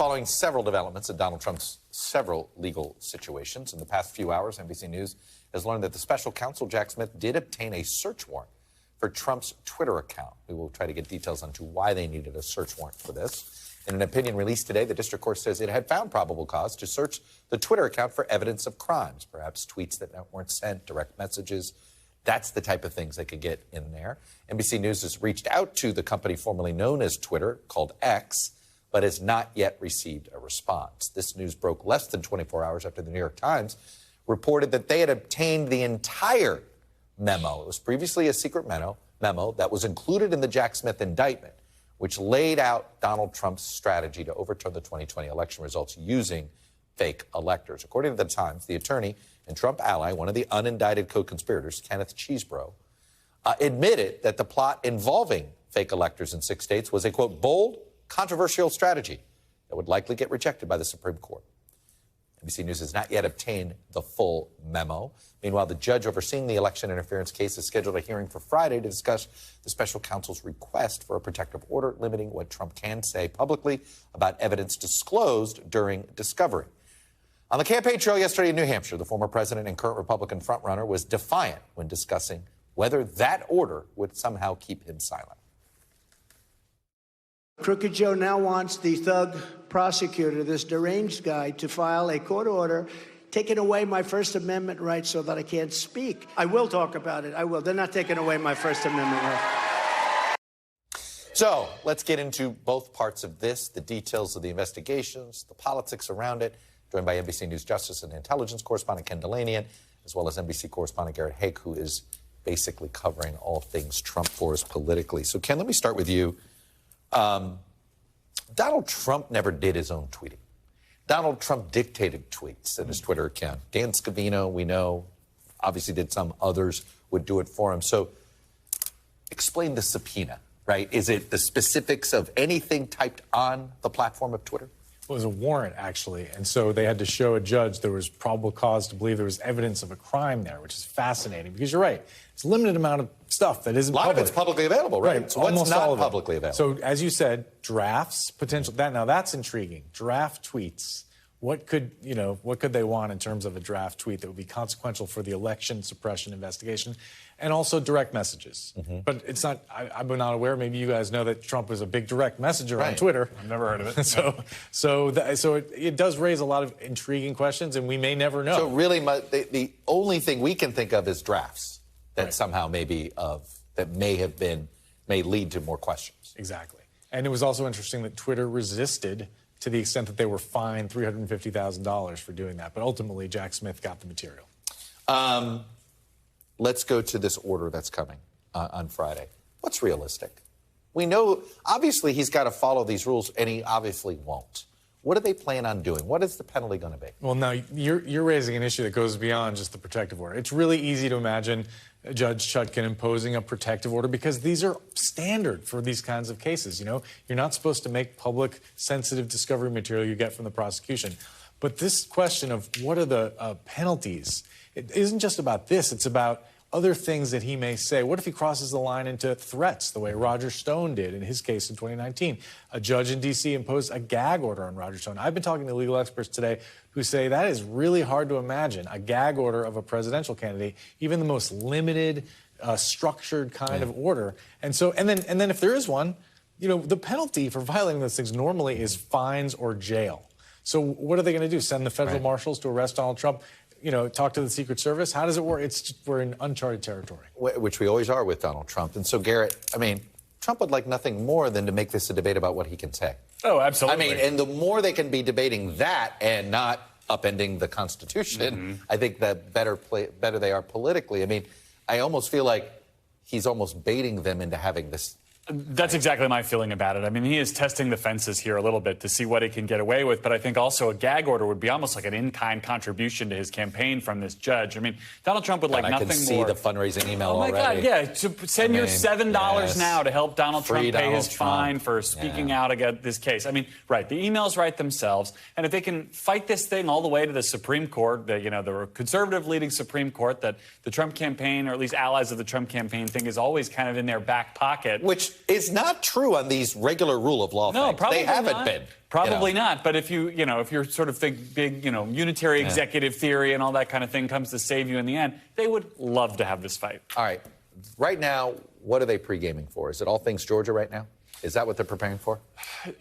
following several developments in Donald Trump's several legal situations. In the past few hours, NBC News has learned that the special counsel, Jack Smith, did obtain a search warrant for Trump's Twitter account. We will try to get details onto why they needed a search warrant for this. In an opinion released today, the district court says it had found probable cause to search the Twitter account for evidence of crimes, perhaps tweets that weren't sent, direct messages. That's the type of things they could get in there. NBC News has reached out to the company formerly known as Twitter, called X, but has not yet received a response. This news broke less than 24 hours after the New York Times reported that they had obtained the entire memo. It was previously a secret memo that was included in the Jack Smith indictment, which laid out Donald Trump's strategy to overturn the 2020 election results using fake electors. According to the Times, the attorney and Trump ally, one of the unindicted co-conspirators, Kenneth Chesebro, admitted that the plot involving fake electors in 6 states was a, quote, bold, controversial strategy that would likely get rejected by the Supreme Court. NBC News has not yet obtained the full memo. Meanwhile, the judge overseeing the election interference case has scheduled a hearing for Friday to discuss the special counsel's request for a protective order limiting what Trump can say publicly about evidence disclosed during discovery. On the campaign trail yesterday in New Hampshire, the former president and current Republican frontrunner was defiant when discussing whether that order would somehow keep him silent. Crooked Joe now wants the thug prosecutor, this deranged guy, to file a court order taking away my First Amendment rights so that I can't speak. I will talk about it. I will. They're not taking away my First Amendment rights. So let's get into both parts of this, the details of the investigations, the politics around it, joined by NBC News Justice and Intelligence correspondent Ken Delanian, as well as NBC correspondent Garrett Haake, who is basically covering all things Trump for us politically. So, Ken, let me start with you. Donald Trump never did his own tweeting. Donald Trump dictated tweets in his Twitter account. Dan Scavino, we know, obviously did some. Others would do it for him. So explain the subpoena, right? Is it the specifics of anything typed on the platform of Twitter? It was a warrant, actually, and so they had to show a judge there was probable cause to believe there was evidence of a crime there, which is fascinating, because you're right. It's a limited amount of stuff that isn't public. A lot of it's publicly available, right? So what's not publicly available? So, as you said, drafts, potential. Now that's intriguing. Draft tweets. What could they want in terms of a draft tweet that would be consequential for the election suppression investigation? And also direct messages. Mm-hmm. But it's not, I'm not aware, maybe you guys know that Trump was a big direct messenger on Twitter. I've never heard of it. so it does raise a lot of intriguing questions, and we may never know. So really, the only thing we can think of is drafts that somehow may lead to more questions. Exactly. And it was also interesting that Twitter resisted to the extent that they were fined $350,000 for doing that. But ultimately, Jack Smith got the material. Let's go to this order that's coming on Friday. What's realistic? We know, obviously, he's got to follow these rules, and he obviously won't. What do they plan on doing? What is the penalty going to be? Well, now, you're raising an issue that goes beyond just the protective order. It's really easy to imagine Judge Chutkan imposing a protective order because these are standard for these kinds of cases. You know, you're not supposed to make public sensitive discovery material you get from the prosecution. But this question of what are the penalties, it isn't just about this. It's about other things that he may say. What if he crosses the line into threats the way Roger Stone did in his case in 2019? A judge in D.C. imposed a gag order on Roger Stone. I've been talking to legal experts today who say that is really hard to imagine, a gag order of a presidential candidate, even the most limited, structured kind of order. And then if there is one, you know, the penalty for violating those things normally is fines or jail. So what are they going to do? Send the federal marshals to arrest Donald Trump? You know, talk to the Secret Service? How does it work? We're in uncharted territory. Which we always are with Donald Trump. And so, Garrett, I mean, Trump would like nothing more than to make this a debate about what he can say. Oh, absolutely. I mean, and the more they can be debating that and not upending the Constitution, I think the better they are politically. I mean, I almost feel like he's almost baiting them into having this. That's exactly my feeling about it. I mean, he is testing the fences here a little bit to see what he can get away with. But I think also a gag order would be almost like an in-kind contribution to his campaign from this judge. I mean, Donald Trump would like nothing more. I can see the fundraising email already. Oh, my God, yeah. To send your $7 now to help Donald Trump pay his fine for speaking out against this case. I mean, right, the emails write themselves. And if they can fight this thing all the way to the Supreme Court, the conservative leading Supreme Court that the Trump campaign, or at least allies of the Trump campaign, think is always kind of in their back pocket. Which is not true on these regular rule of law things. Probably they haven't not. been. Probably not. But if if you're sort of think big, unitary executive theory and all that kind of thing comes to save you in the end, they would love to have this fight. All right. Right now, what are they pre-gaming for? Is it all things Georgia right now? Is that what they're preparing for?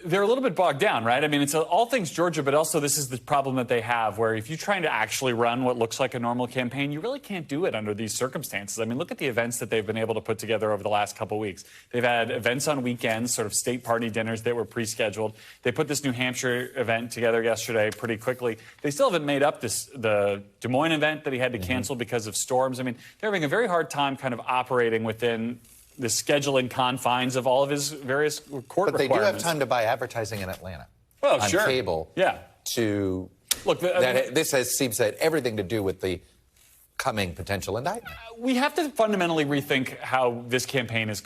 They're a little bit bogged down, right? I mean, it's all things Georgia, but also this is the problem that they have, where if you're trying to actually run what looks like a normal campaign, you really can't do it under these circumstances. I mean, look at the events that they've been able to put together over the last couple of weeks. They've had events on weekends, sort of state party dinners that were pre-scheduled. They put this New Hampshire event together yesterday pretty quickly. They still haven't made up the Des Moines event that he had to cancel because of storms. I mean, they're having a very hard time kind of operating within the scheduling confines of all of his various court requirements. But they do have time to buy advertising in Atlanta. Well, on sure. cable. Yeah. To look, this seems to have everything to do with the coming potential indictment. We have to fundamentally rethink how this campaign is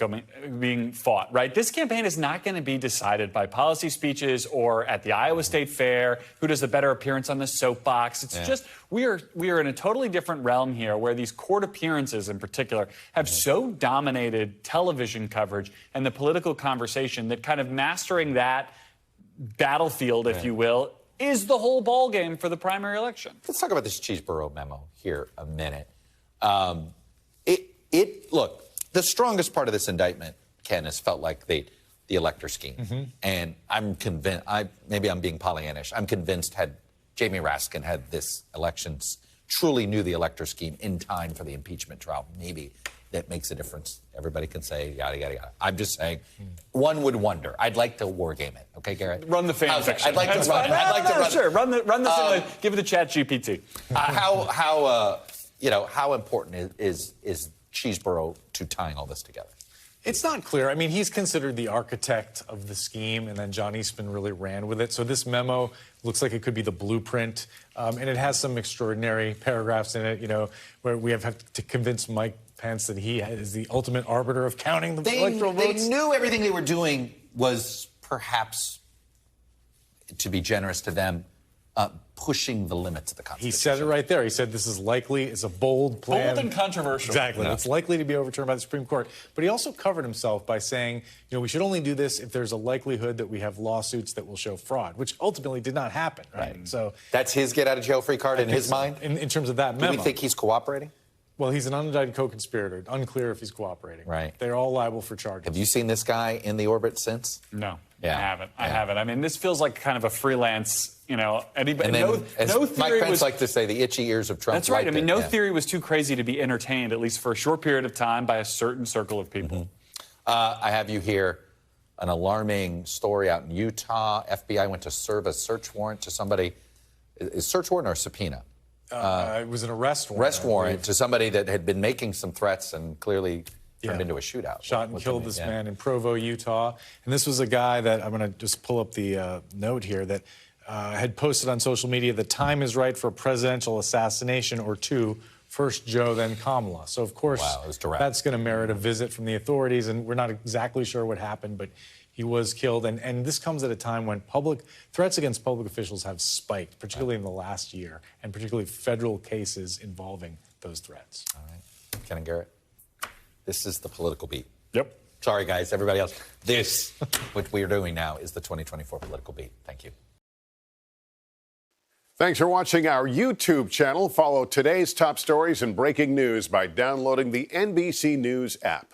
being fought, right? This campaign is not going to be decided by policy speeches or at the Iowa State Fair, who does a better appearance on the soapbox. It's just we are in a totally different realm here, where these court appearances in particular have so dominated television coverage and the political conversation that kind of mastering that battlefield, if you will, is the whole ball game for the primary election. Let's talk about this Cheeseboro memo here a minute. Look, the strongest part of this indictment, Ken, has felt like the elector scheme. And I'm convinced, maybe I'm being Pollyannish, I'm convinced had Jamie Raskin had this elections, truly knew the elector scheme in time for the impeachment trial, maybe that makes a difference. Everybody can say, yada, yada, yada. I'm just saying, one would wonder. I'd like to war game it. Okay, Garrett? Run the fan fiction. I'd like to run. Sure, run the give it to ChatGPT. How important is Cheeseboro to tying all this together? It's not clear. I mean, he's considered the architect of the scheme, and then John Eastman really ran with it. So this memo looks like it could be the blueprint, and it has some extraordinary paragraphs in it, where we have to convince Mike Pence that he is the ultimate arbiter of counting the electoral votes. They knew everything they were doing was perhaps, to be generous to them, pushing the limits of the Constitution. He said it right there. He said this is likely, it's a bold plan. Bold and controversial. Exactly. It's likely to be overturned by the Supreme Court. But he also covered himself by saying, we should only do this if there's a likelihood that we have lawsuits that will show fraud, which ultimately did not happen. Right. So that's his get-out-of-jail-free card in his mind? In terms of that memo. Do we think he's cooperating? Well, he's an unindicted co-conspirator. Unclear if he's cooperating. Right. They're all liable for charges. Have you seen this guy in the orbit since? No. Yeah. I haven't. I mean, this feels like kind of a freelance, anybody. And then, no theory Mike Pence liked to say, the itchy ears of Trump. That's right. I mean, no theory was too crazy to be entertained, at least for a short period of time, by a certain circle of people. I have you here, an alarming story out in Utah. FBI went to serve a search warrant to somebody. Is search warrant or subpoena? It was an arrest warrant. Arrest warrant to somebody that had been making some threats and clearly turned into a shootout. Shot and killed this man in Provo, Utah. And this was a guy that, I'm going to just pull up the note here, that had posted on social media, the time is right for a presidential assassination or two, first Joe, then Kamala. So, of course, that's going to merit a visit from the authorities, and we're not exactly sure what happened, but he was killed. And this comes at a time when threats against public officials have spiked, particularly in the last year, and particularly federal cases involving those threats. All right. Ken and Garrett, this is the political beat. Yep. Sorry, guys, everybody else. This, what we are doing now, is the 2024 political beat. Thank you. Thanks for watching our YouTube channel. Follow today's top stories and breaking news by downloading the NBC News app.